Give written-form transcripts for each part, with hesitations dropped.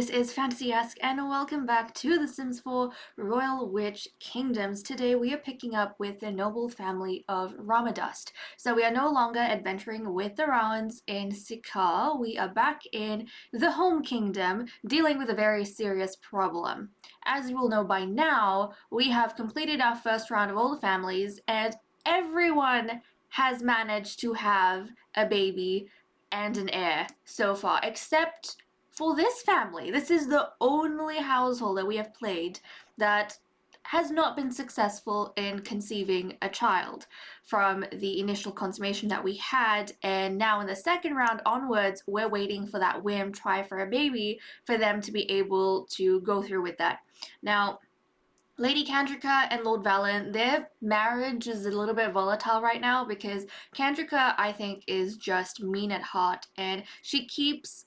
this is Fantasy-esque, and welcome back to The Sims 4 Royal Witch Kingdoms. Today we are picking up with the noble family of Ramadust. So we are no longer adventuring with the Rawans in Sikar. We are back in the home kingdom, dealing with a very serious problem. As you will know by now, we have completed our first round of all the families, and everyone has managed to have a baby and an heir so far, except for this family. This is the only household that we have played that has not been successful in conceiving a child from the initial consummation that we had, and now in the second round onwards, we're waiting for that whim try for a baby for them to be able to go through with that. Now, Lady Candrica and Lord Valen, their marriage is a little bit volatile right now because Candrica, I think, is just mean at heart, and she keeps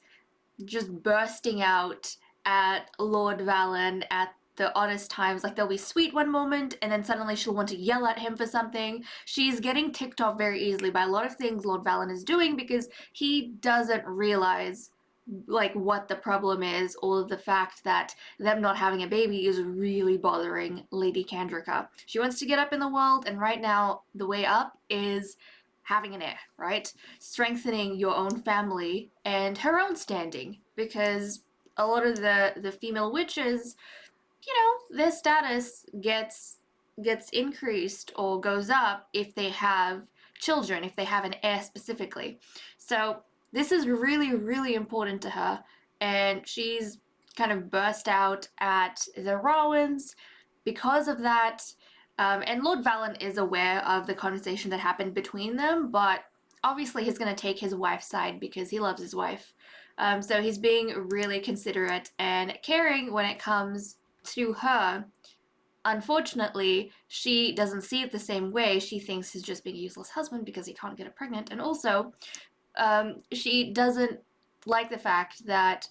just bursting out at Lord Valen at the oddest times. Like, they'll be sweet one moment and then suddenly she'll want to yell at him for something. She's getting ticked off very easily by a lot of things Lord Valen is doing because he doesn't realize like what the problem is, or the fact that them not having a baby is really bothering Lady Candrica. She wants to get up in the world, and right now the way up is having an heir, right? Strengthening your own family and her own standing, because a lot of the female witches, you know, their status gets increased or goes up if they have children, if they have an heir specifically. So this is really, really important to her, and she's kind of burst out at the Rowans because of that. And Lord Valen is aware of the conversation that happened between them, but obviously he's going to take his wife's side because he loves his wife. So he's being really considerate and caring when it comes to her. Unfortunately, she doesn't see it the same way. She thinks he's just being a useless husband because he can't get her pregnant, and also she doesn't like the fact that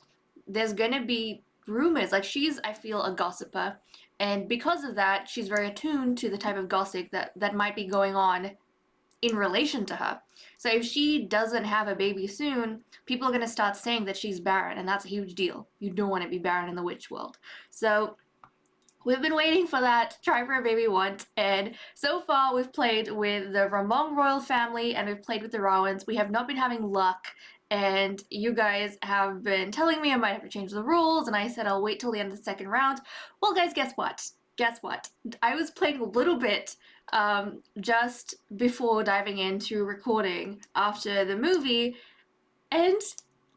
there's gonna be rumors. Like, she's, I feel, a gossiper, and because of that, she's very attuned to the type of gossip that might be going on in relation to her. So if she doesn't have a baby soon, people are gonna start saying that she's barren, and that's a huge deal. You don't want to be barren in the witch world. So we've been waiting for that try for a baby once, and so far we've played with the Ramon royal family and we've played with the Rawans. We have not been having luck, and you guys have been telling me I might have to change the rules, and I said I'll wait till the end of the second round. Well, guys, guess what? Guess what? I was playing a little bit just before diving into recording after the movie, and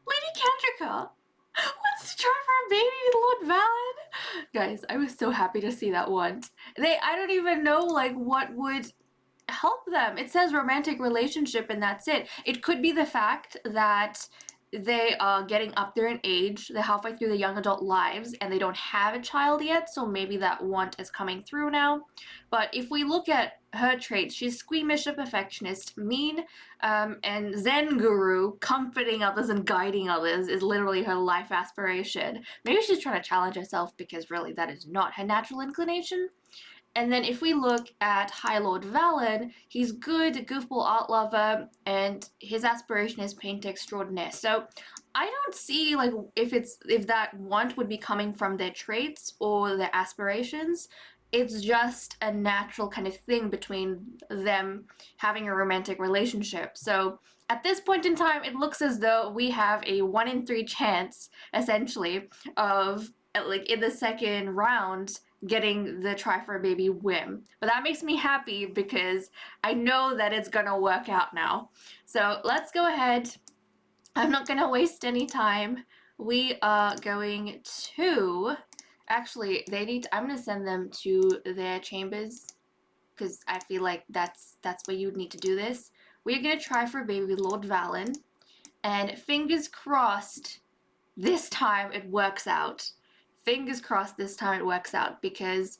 Lady Kendricka wants to try for a baby with Lord Valen. Guys, I was so happy to see that once. I don't even know like what would help them. It says romantic relationship and that's it. It could be the fact that they are getting up there in age, they're halfway through the young adult lives, and they don't have a child yet, so maybe that want is coming through now. But if we look at her traits, she's squeamish, a perfectionist, mean, and Zen guru, comforting others and guiding others is literally her life aspiration. Maybe she's trying to challenge herself because really that is not her natural inclination. And then if we look at High Lord Valen, he's good, a goofball art lover, and his aspiration is painter extraordinaire. So I don't see like if that want would be coming from their traits or their aspirations. It's just a natural kind of thing between them having a romantic relationship. So at this point in time, it looks as though we have a 1 in 3 chance, essentially, of like in the second round getting the try for a baby whim. But that makes me happy because I know that it's gonna work out now. So let's go ahead. I'm not gonna waste any time. We are going to, actually, I'm gonna send them to their chambers because I feel like that's where you would need to do this. We're gonna try for a baby with Lord Valen, and fingers crossed this time it works out. Fingers crossed this time it works out, because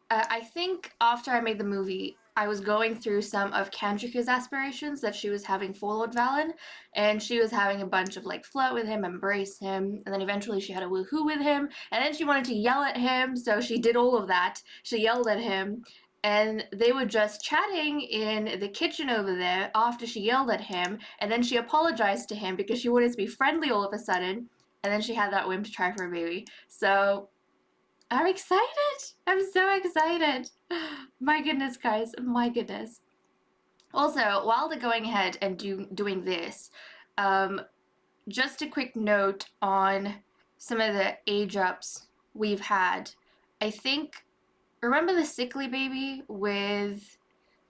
I think after I made the movie, I was going through some of Kendricka's aspirations that she was having for Lord Valen, and she was having a bunch of like flirt with him, embrace him, and then eventually she had a woohoo with him, and then she wanted to yell at him, so she did all of that. She yelled at him, and they were just chatting in the kitchen over there after she yelled at him, and then she apologized to him because she wanted to be friendly all of a sudden, and then she had that whim to try for a baby. So I'm excited. I'm so excited. My goodness, guys. My goodness. Also, while they're going ahead and doing this, just a quick note on some of the age ups we've had. I think, remember the sickly baby with,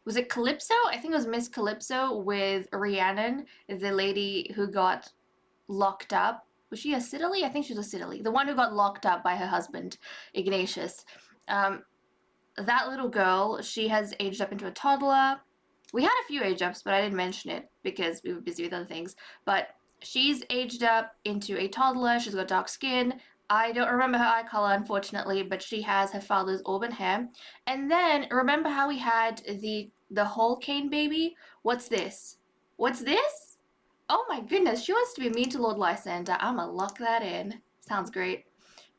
was it Calypso? I think it was Miss Calypso with Rhiannon, the lady who got locked up. Was she a Siddeley? I think she was a Siddeley. The one who got locked up by her husband, Ignatius. Um, that little girl, she has aged up into a toddler. We had a few age ups, but I didn't mention it because we were busy with other things. But she's aged up into a toddler. She's got dark skin. I don't remember her eye color, unfortunately, but she has her father's auburn hair. And then remember how we had the whole cane baby? What's this? What's this? Oh my goodness, she wants to be mean to Lord Lysander. I'ma lock that in. Sounds great.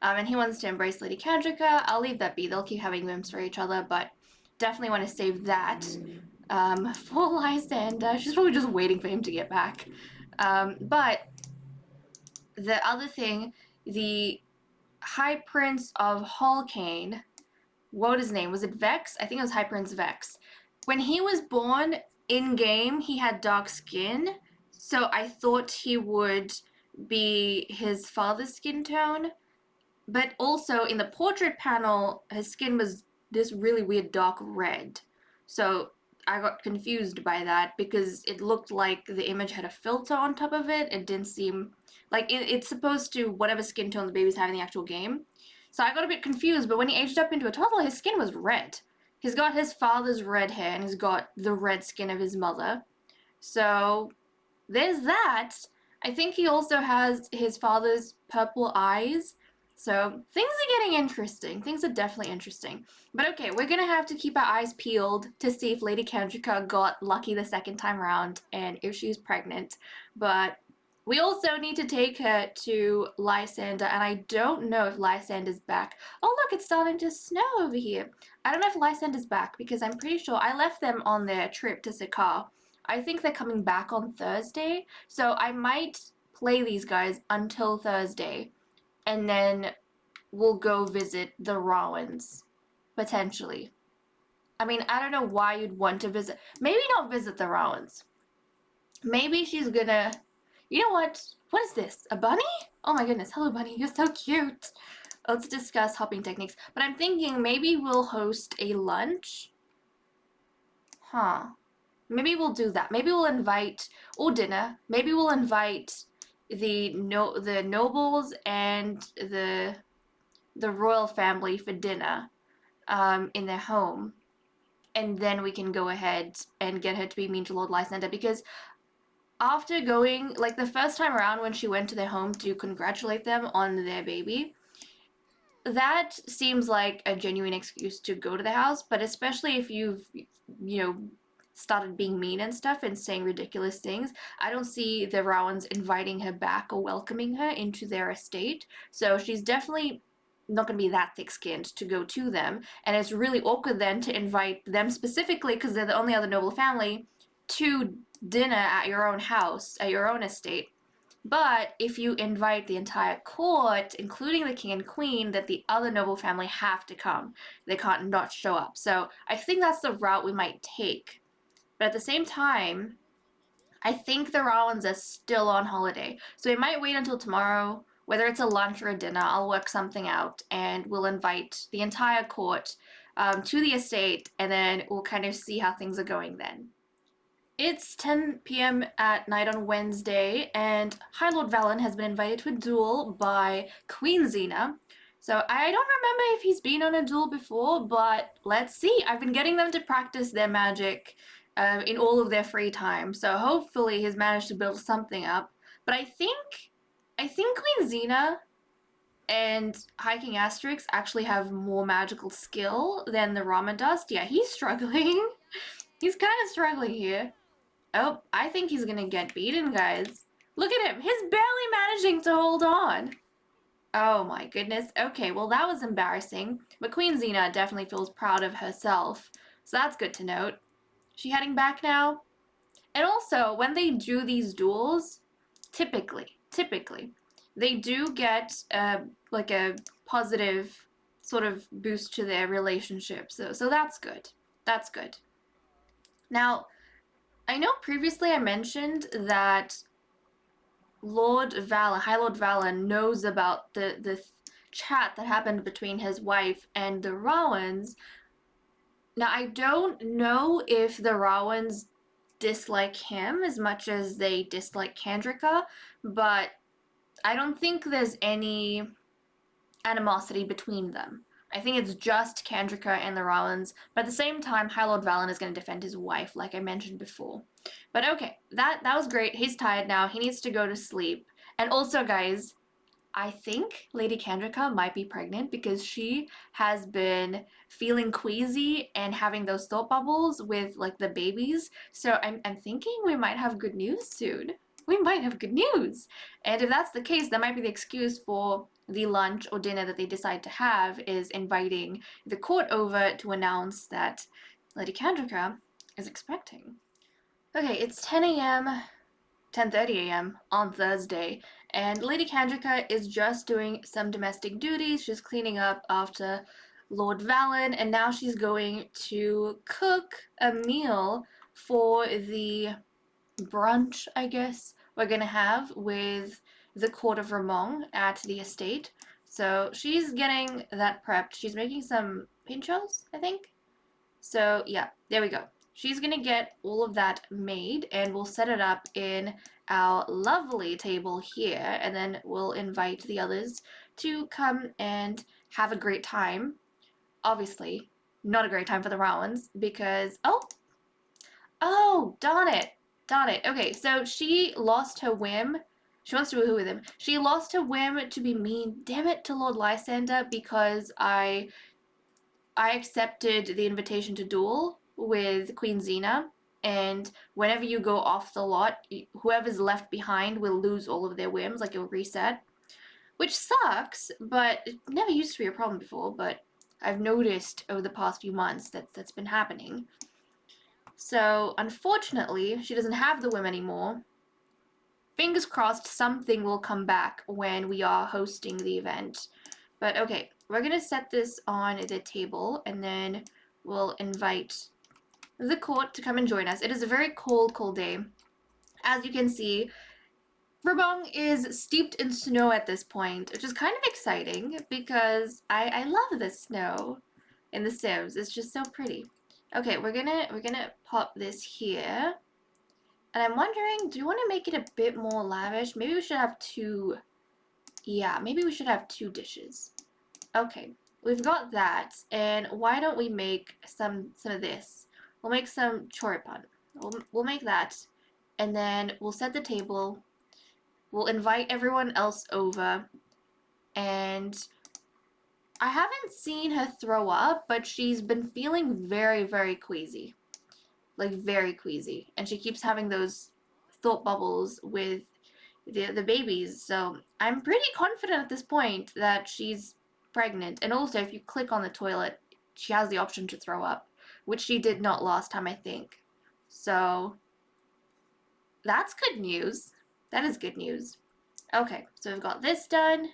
And he wants to embrace Lady Kendricka. I'll leave that be. They'll keep having whims for each other, but definitely want to save that for Lysander. She's probably just waiting for him to get back. But the other thing, the High Prince of Hallcane, what was his name? Was it Vex? I think it was High Prince Vex. When he was born in game, he had dark skin, so I thought he would be his father's skin tone. But also in the portrait panel, his skin was this really weird dark red. So I got confused by that because it looked like the image had a filter on top of it. It didn't seem like it's supposed to whatever skin tone the baby's having in the actual game. So I got a bit confused, but when he aged up into a toddler, his skin was red. He's got his father's red hair and he's got the red skin of his mother. So there's that. I think he also has his father's purple eyes. So things are getting interesting. Things are definitely interesting. But okay, we're gonna have to keep our eyes peeled to see if Lady Kendricka got lucky the second time around and if she's pregnant. But we also need to take her to Lysander, and I don't know if Lysander's back. Oh look, it's starting to snow over here. I don't know if Lysander's back because I'm pretty sure I left them on their trip to Sakar. I think they're coming back on Thursday, so I might play these guys until Thursday, and then we'll go visit the Rowans, potentially. I mean, I don't know why you'd want to visit. Maybe not visit the Rowans. Maybe she's gonna... You know what? What is this? A bunny? Oh my goodness. Hello, bunny. You're so cute. Let's discuss hopping techniques. But I'm thinking maybe we'll host a lunch. Huh. Maybe we'll do that. Maybe we'll invite, or dinner. Maybe we'll invite the nobles and the royal family for dinner in their home, and then we can go ahead and get her to be mean to Lord Lysander, because after going, like the first time around when she went to their home to congratulate them on their baby, that seems like a genuine excuse to go to the house, but especially if you've, you know, started being mean and stuff and saying ridiculous things, I don't see the Rowans inviting her back or welcoming her into their estate. So she's definitely not going to be that thick-skinned to go to them, and it's really awkward then to invite them specifically, because they're the only other noble family, to dinner at your own house, at your own estate. But if you invite the entire court, including the king and queen, that the other noble family have to come. They can't not show up. So I think that's the route we might take. But at the same time, I think the Rowans are still on holiday. So we might wait until tomorrow, whether it's a lunch or a dinner. I'll work something out, and we'll invite the entire court to the estate, and then we'll kind of see how things are going then. It's 10 p.m. at night on Wednesday, and High Lord Valen has been invited to a duel by Queen Xena. So I don't remember if he's been on a duel before, but let's see. I've been getting them to practice their magic in all of their free time, so hopefully he's managed to build something up. But I think Queen Xena and High King Asterix actually have more magical skill than the Ramadust. Yeah, he's struggling. He's kind of struggling here. Oh, I think he's gonna get beaten, guys. Look at him. He's barely managing to hold on. Oh my goodness. Okay, well that was embarrassing. But Queen Xena definitely feels proud of herself. So that's good to note. She heading back now? And also, when they do these duels, typically, they do get like a positive sort of boost to their relationship. So that's good. That's good. Now, I know previously I mentioned that High Lord Valen knows about the chat that happened between his wife and the Rawans. Now, I don't know if the Rawans dislike him as much as they dislike Kandrika, but I don't think there's any animosity between them. I think it's just Kandrika and the Rawans, but at the same time, High Lord Valen is going to defend his wife, like I mentioned before. But okay, that was great. He's tired now. He needs to go to sleep. And also, guys, I think Lady Kandrika might be pregnant because she has been feeling queasy and having those thought bubbles with like the babies. So I'm thinking we might have good news soon. We might have good news. And if that's the case, that might be the excuse for the lunch or dinner that they decide to have is inviting the court over to announce that Lady Kandrika is expecting. Okay, it's 10 a.m. 10:30 a.m. on Thursday, and Lady Kandrika is just doing some domestic duties, just cleaning up after Lord Valen, and now she's going to cook a meal for the brunch, I guess, we're gonna have with the court of Ramon at the estate. So she's getting that prepped. She's making some pinchos, I think. So yeah, there we go. She's gonna get all of that made and we'll set it up in our lovely table here, and then we'll invite the others to come and have a great time. Obviously, not a great time for the Rowans because oh, darn it. Darn it. Okay, so she lost her whim. She wants to woohoo with him. She lost her whim to be mean, damn it, to Lord Lysander because I accepted the invitation to duel with Queen Xena, and whenever you go off the lot, whoever's left behind will lose all of their whims, like it'll reset, which sucks, but it never used to be a problem before, but I've noticed over the past few months that that's been happening. So, unfortunately, she doesn't have the whim anymore. Fingers crossed something will come back when we are hosting the event. But okay, we're gonna set this on the table and then we'll invite the court to come and join us. It is a very cold, cold day. As you can see, Rabong is steeped in snow at this point, which is kind of exciting because I love the snow in The Sims. It's just so pretty. Okay, we're gonna pop this here. And I'm wondering, do you want to make it a bit more lavish? Maybe we should have two. Yeah, maybe we should have two dishes. Okay, we've got that, and why don't we make some of this? We'll make some choripan. We'll make that, and then we'll set the table. We'll invite everyone else over, and I haven't seen her throw up, but she's been feeling very, very queasy. Like, very queasy. And she keeps having those thought bubbles with the babies, so I'm pretty confident at this point that she's pregnant. And also, if you click on the toilet, she has the option to throw up, which she did not last time, I think. So that's good news. That is good news. Okay, so we've got this done.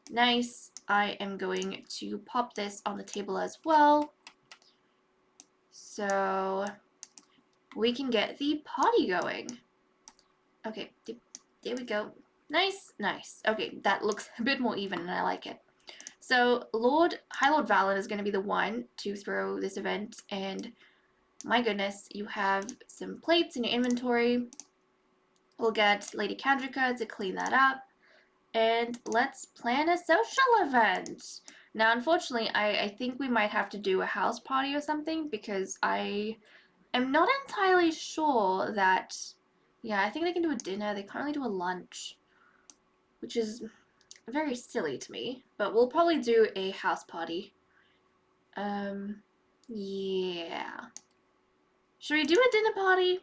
Nice. I am going to pop this on the table as well, so we can get the party going. Okay, there we go. Nice, nice. Okay, that looks a bit more even and I like it. So High Lord Valen is going to be the one to throw this event, and my goodness, you have some plates in your inventory. We'll get Lady Kandrika to clean that up, and let's plan a social event. Now, unfortunately, I think we might have to do a house party or something because I am not entirely sure that... Yeah, I think they can do a dinner. They can't really do a lunch, which is very silly to me. But we'll probably do a house party. Yeah. Should we do a dinner party?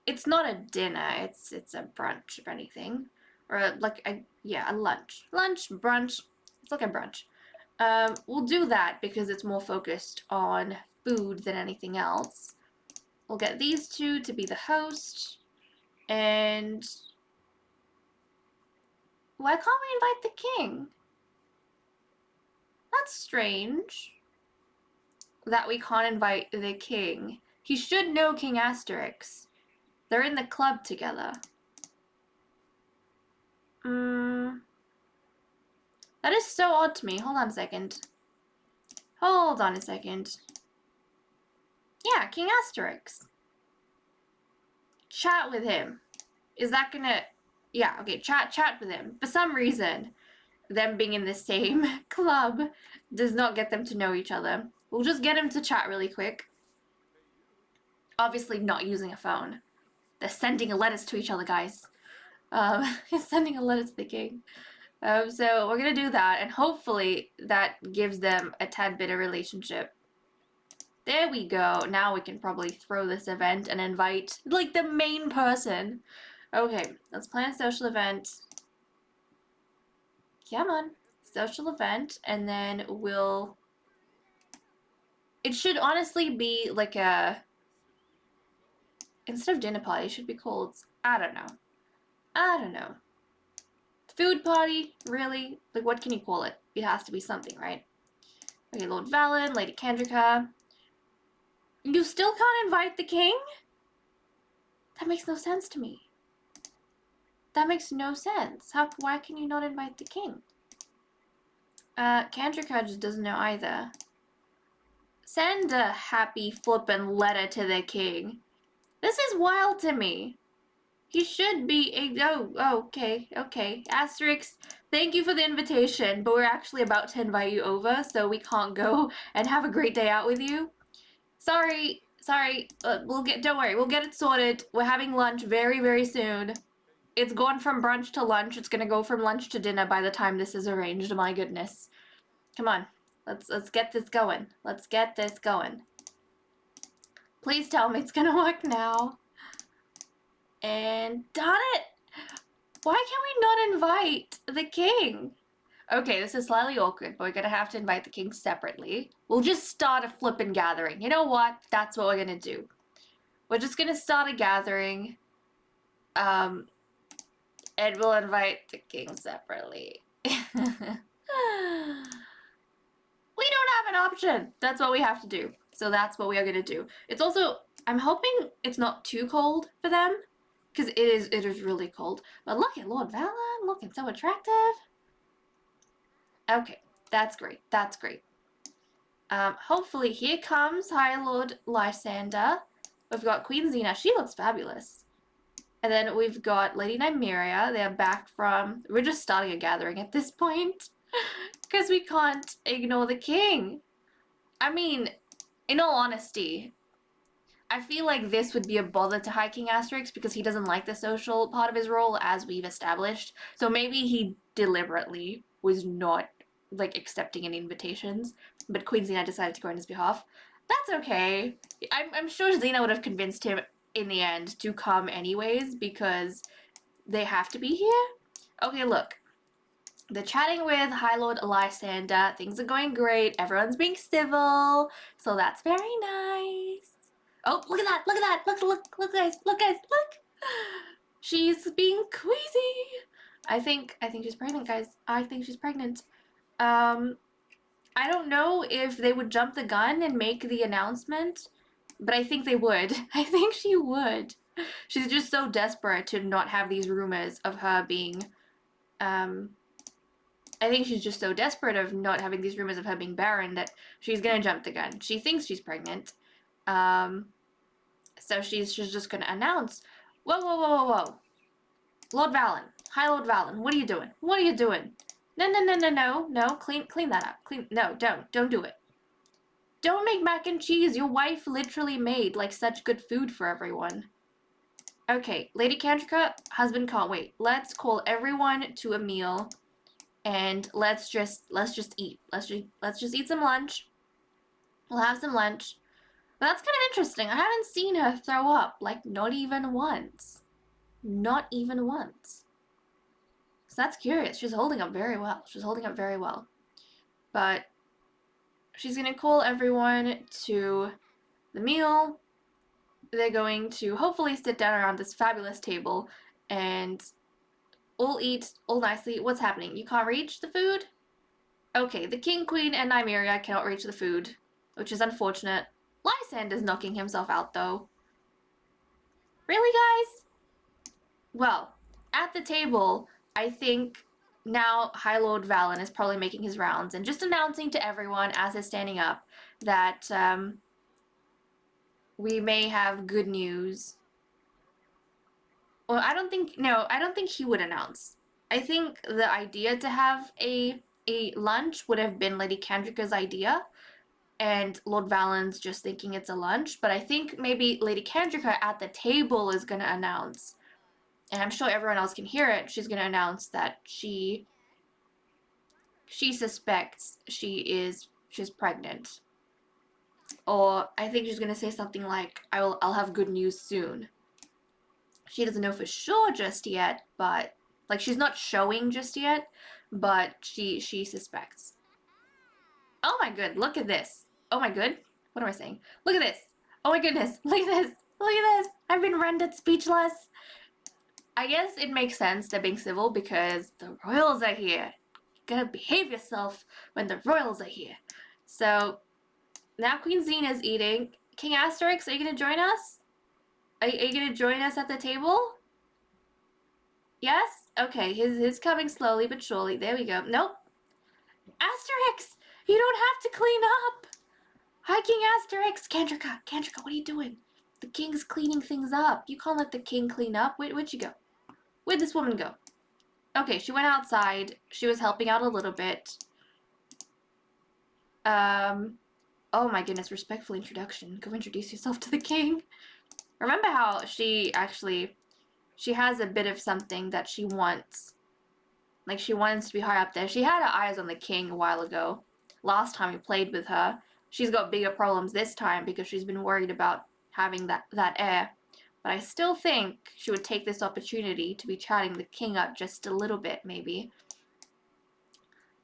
It's not a dinner. It's a brunch, if anything, or a lunch. Lunch, brunch. It's like a brunch. We'll do that because it's more focused on food than anything else. We'll get these two to be the host, and Why can't we invite the king? That's strange. That we can't invite the king. He should know King Asterix. They're in the club together. That is so odd to me. Hold on a second. Hold on a second. Yeah, King Asterix. Chat with him. Is that gonna... Yeah, okay, chat with him. For some reason, them being in the same club does not get them to know each other. We'll just get him to chat really quick. Obviously not using a phone. They're sending letters to each other, guys. He's sending a letter to the king. So we're gonna do that, and hopefully that gives them a tad bit of relationship. There we go. Now we can probably throw this event and invite, like, the main person. Okay, let's plan a social event. Come on. Social event, and then we'll... It should honestly be like a... Instead of dinner party, it should be called... I don't know. Food party? Really? Like, what can you call it? It has to be something, right? Okay, Lord Valen, Lady Kendrika. You still can't invite the king? That makes no sense to me. That makes no sense. Why can you not invite the king? Kendrika just doesn't know either. Send a happy flippin' letter to the king. This is wild to me. He should be okay. Asterix, thank you for the invitation, but we're actually about to invite you over, so we can't go and have a great day out with you. Sorry. Don't worry, we'll get it sorted. We're having lunch very, very soon. It's gone from brunch to lunch. It's gonna go from lunch to dinner by the time this is arranged. My goodness. Come on. Let's get this going. Let's get this going. Please tell me it's gonna work now. And darn it! Why can we not invite the king? Okay, this is slightly awkward, but we're gonna have to invite the king separately. We'll just start a flippin' gathering. You know what? That's what we're gonna do. We're just gonna start a gathering. And we'll invite the king separately. We don't have an option. That's what we have to do. So that's what we are gonna do. It's also, I'm hoping it's not too cold for them, because it is really cold. But look at Lord Valen, looking so attractive. Okay, that's great. Hopefully here comes High Lord Lysander. We've got Queen Xena. She looks fabulous. And then we've got Lady Nymeria. They're back from... We're just starting a gathering at this point. Because we can't ignore the king. I mean, in all honesty, I feel like this would be a bother to High King Asterix because he doesn't like the social part of his role, as we've established. So maybe he deliberately was not, like, accepting any invitations. But Queen Xena decided to go on his behalf. That's okay. I'm sure Xena would have convinced him in the end to come anyways because they have to be here. Okay, look. They're chatting with High Lord Lysander. Things are going great. Everyone's being civil. So that's very nice. Oh, look at that. Look, guys. Look. She's being queasy. I think she's pregnant, guys. I think she's pregnant. I don't know if they would jump the gun and make the announcement, but I think they would. I think she would. She's just so desperate to not have these rumors of her being, I think she's just so desperate of not having these rumors of her being barren that she's gonna jump the gun. She thinks she's pregnant. So she's just gonna announce, whoa. Lord Valen, High Lord Valen, what are you doing? No, clean that up. No, don't do it. Don't make mac and cheese. Your wife literally made, like, such good food for everyone. Okay, Lady Kendrika, husband can't wait. Let's call everyone to a meal, and let's just eat. Let's just eat some lunch. We'll have some lunch. But that's kind of interesting. I haven't seen her throw up, like, not even once. Not even once. So that's curious. She's holding up very well. But she's gonna call everyone to the meal. They're going to hopefully sit down around this fabulous table and All eat, all nicely. What's happening? You can't reach the food? Okay, the king, queen, and Nymeria cannot reach the food, which is unfortunate. Lysander's knocking himself out, though. Really, guys? Well, at the table, I think now High Lord Valen is probably making his rounds and just announcing to everyone as he's standing up that we may have good news. Well, I don't think he would announce. I think the idea to have a lunch would have been Lady Candrica's idea, and Lord Valen's just thinking it's a lunch, but I think maybe Lady Candrica at the table is gonna announce, and I'm sure everyone else can hear it, she's gonna announce that she suspects she's pregnant. Or I think she's gonna say something like, I'll have good news soon. She doesn't know for sure just yet, but like she's not showing just yet, but she suspects. Oh my good, look at this. Oh my good. What am I saying? Look at this. Oh my goodness. Look at this. Look at this. I've been rendered speechless. I guess it makes sense they're being civil because the royals are here. You gotta behave yourself when the royals are here. So now Queen Xena is eating. King Asterix, are you gonna join us? Are you gonna join us at the table? Yes? Okay, his coming slowly but surely. There we go. Nope. Asterix! You don't have to clean up! Hi, King Asterix! Candrica, what are you doing? The king's cleaning things up. You can't let the king clean up. Where'd she go? Where'd this woman go? Okay, she went outside. She was helping out a little bit. Oh my goodness, respectful introduction. Go introduce yourself to the king. Remember how she has a bit of something that she wants. Like, she wants to be high up there. She had her eyes on the king a while ago. Last time we played with her. She's got bigger problems this time because she's been worried about having that heir. But I still think she would take this opportunity to be chatting the king up just a little bit, maybe.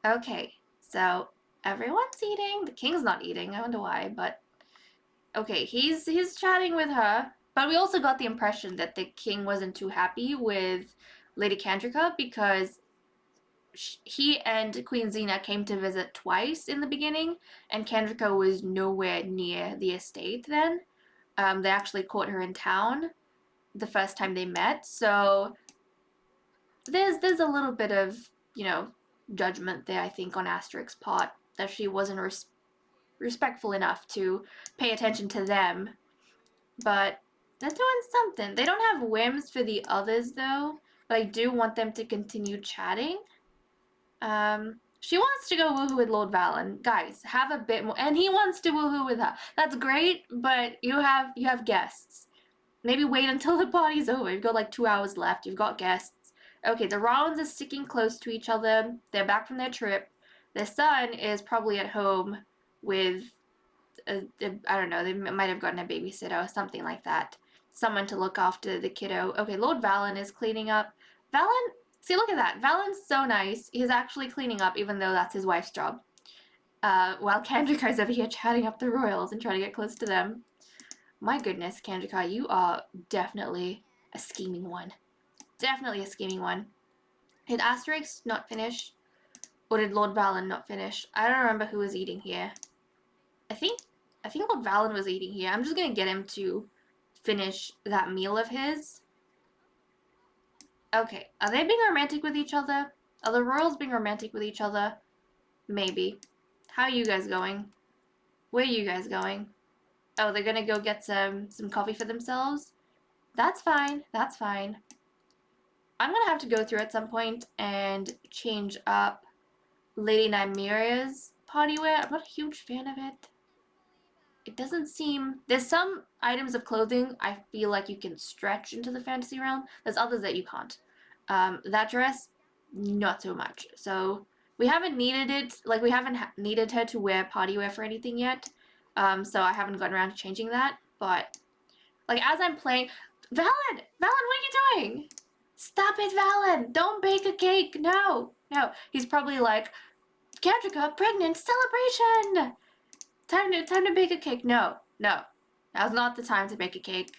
Okay, so everyone's eating. The king's not eating. I wonder why, but okay, he's chatting with her. But we also got the impression that the king wasn't too happy with Lady Candrica because he and Queen Xena came to visit twice in the beginning, and Candrica was nowhere near the estate then. They actually caught her in town the first time they met, so there's a little bit of, judgment there, I think, on Asterix's part, that she wasn't respectful enough to pay attention to them. But they're doing something. They don't have whims for the others, though, but I do want them to continue chatting. She wants to go woohoo with Lord Valen. Guys, have a bit more. And he wants to woohoo with her. That's great, but you have guests. Maybe wait until the party's over. You've got like 2 hours left. You've got guests. Okay, the Rollins are sticking close to each other. They're back from their trip. Their son is probably at home with, I don't know, they might have gotten a babysitter or something like that. Someone to look after the kiddo. Okay, Lord Valen is cleaning up. Valen, see, look at that. Valen's so nice. He's actually cleaning up, even though that's his wife's job. While Candrica's over here chatting up the royals and trying to get close to them. My goodness, Candrica, you are definitely a scheming one. Definitely a scheming one. Did Asterix not finish? Or did Lord Valen not finish? I don't remember who was eating here. I think Lord Valen was eating here. I'm just gonna get him to finish that meal of his. Okay, are they being romantic with each other? Are the royals being romantic with each other? Maybe. How are you guys going? Where are you guys going? Oh, they're gonna go get some coffee for themselves? That's fine. That's fine. I'm gonna have to go through at some point and change up Lady Nymeria's party wear. I'm not a huge fan of it. It doesn't seem... There's some items of clothing I feel like you can stretch into the fantasy realm. There's others that you can't. That dress, not so much. So we haven't needed it. Like, we haven't needed her to wear party wear for anything yet. So I haven't gotten around to changing that. But, like, as I'm playing... Valen! Valen, what are you doing? Stop it, Valen! Don't bake a cake! No! No. He's probably like, Candrica, pregnant, celebration! Time to bake a cake. No. Now's not the time to bake a cake.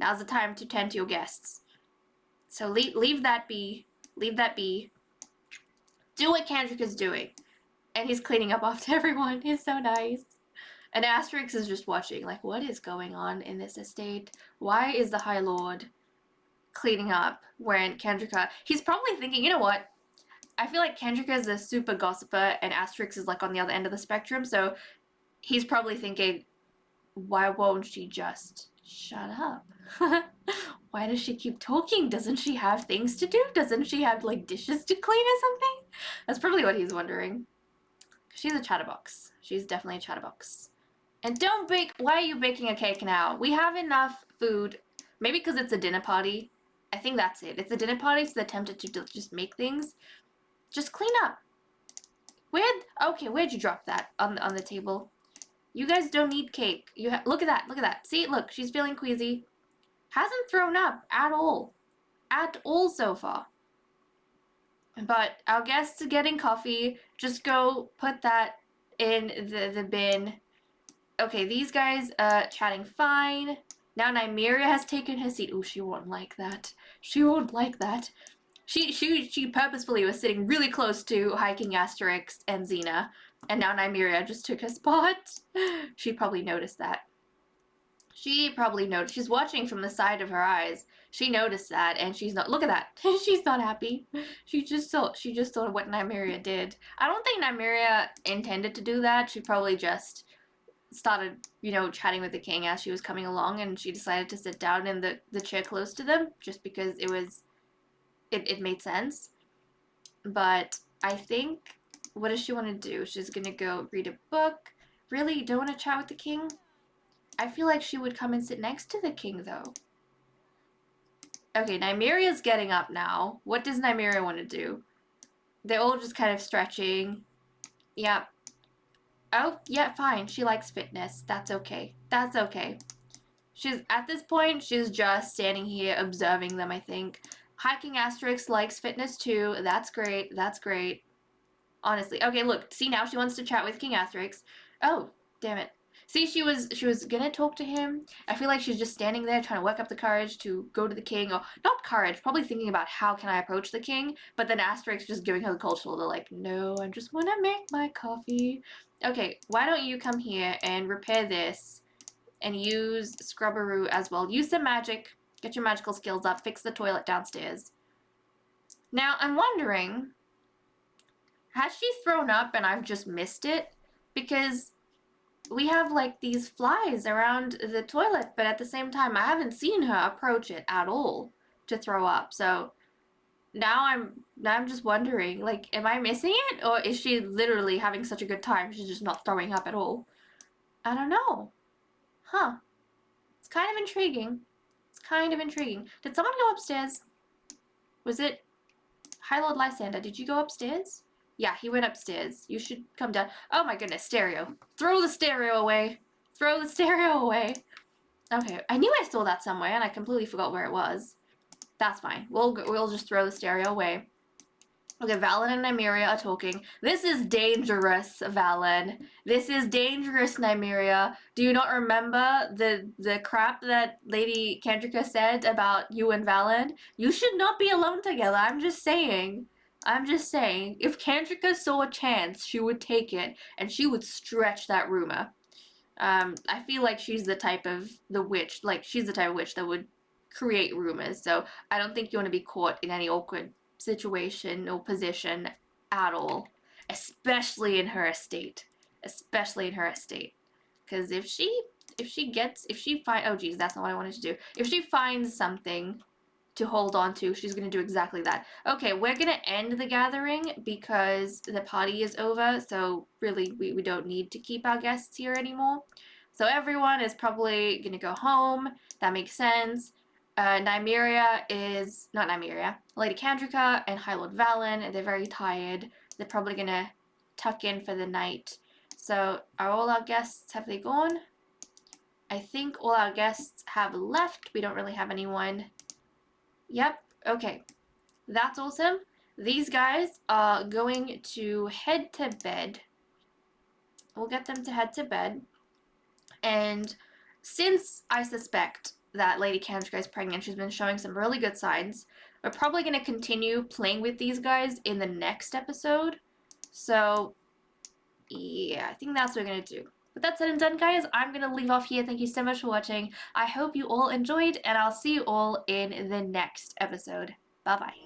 Now's the time to tend to your guests. So leave that be. Leave that be. Do what Kendrick is doing. And he's cleaning up after everyone. He's so nice. And Asterix is just watching, like, what is going on in this estate? Why is the High Lord cleaning up when Kendrika... He's probably thinking, you know what? I feel like Kendrika is a super gossiper and Asterix is, like, on the other end of the spectrum, so he's probably thinking, why won't she just shut up? Why does she keep talking? Doesn't she have things to do? Doesn't she have, like, dishes to clean or something? That's probably what he's wondering. She's a chatterbox. She's definitely a chatterbox. And don't bake. Why are you baking a cake now? We have enough food. Maybe because it's a dinner party. I think that's it. It's a dinner party, so they're tempted to just make things. Just clean up. Okay, where'd you drop that on the table? You guys don't need cake. Look at that. Look at that. See, look, she's feeling queasy. Hasn't thrown up at all. At all so far. But our guests are getting coffee. Just go put that in the bin. Okay, these guys chatting fine. Now Nymeria has taken her seat. Oh, she won't like that. She won't like that. She purposefully was sitting really close to Hiking Asterix and Xena, and now Nymeria just took her spot. She probably noticed that. She probably noticed. She's watching from the side of her eyes. She noticed that, and she's not. Look at that. She's not happy. She just saw what Nymeria did. I don't think Nymeria intended to do that. She probably just started, you know, chatting with the king as she was coming along, and she decided to sit down in the chair close to them just because it made sense. But I think, what does she want to do? She's gonna go read a book. Really? You don't want to chat with the king? I feel like she would come and sit next to the king, though. Okay, Nymeria's getting up now. What does Nymeria want to do? They're all just kind of stretching. Yep. Oh, yeah, fine. She likes fitness. That's okay. That's okay. At this point, she's just standing here observing them, I think. Hiking Asterix likes fitness too. That's great. That's great. Honestly. Okay, look. See, now she wants to chat with King Asterix. Oh, damn it. See, she was gonna talk to him. I feel like she's just standing there trying to work up the courage to go to the king. Or, not courage, probably thinking about how can I approach the king. But then Asterix just giving her the cold shoulder like, no, I just want to make my coffee. Okay, why don't you come here and repair this and use Scrubberoo as well. Use some magic. Get your magical skills up. Fix the toilet downstairs. Now, I'm wondering, has she thrown up and I've just missed it? Because we have, like, these flies around the toilet, but at the same time, I haven't seen her approach it at all to throw up. So now I'm just wondering, like, am I missing it? Or is she literally having such a good time she's just not throwing up at all? I don't know. Huh. It's kind of intriguing. It's kind of intriguing. Did someone go upstairs? Was it High Lord Lysander? Did you go upstairs? Yeah, he went upstairs. You should come down. Oh my goodness, stereo. Throw the stereo away. Throw the stereo away. Okay, I knew I saw that somewhere and I completely forgot where it was. That's fine. We'll just throw the stereo away. Okay, Valen and Nymeria are talking. This is dangerous, Valen. This is dangerous, Nymeria. Do you not remember the crap that Lady Kendrika said about you and Valen? You should not be alone together. I'm just saying. I'm just saying. If Kendrika saw a chance, she would take it, and she would stretch that rumor. I feel like she's the type of witch that would create rumors, so I don't think you want to be caught in any awkward situation or position at all, especially in her estate. Because if she finds, oh geez, that's not what I wanted to do. If she finds something to hold on to, she's gonna do exactly that. Okay, we're gonna end the gathering because the party is over, so really we don't need to keep our guests here anymore. So everyone is probably gonna go home. That makes sense. Nymeria is, not Nymeria, Lady Kendrika and High Lord Valen, they're very tired. They're probably gonna tuck in for the night. So are all our guests, have they gone? I think all our guests have left. We don't really have anyone. Yep, okay. That's awesome. These guys are going to head to bed. We'll get them to head to bed. And since I suspect that Lady Kendrika is pregnant, she's been showing some really good signs, We're probably going to continue playing with these guys in the next episode. So, yeah, I think that's what we're going to do. With that said and done, guys, I'm going to leave off here. Thank you so much for watching. I hope you all enjoyed, and I'll see you all in the next episode. Bye-bye.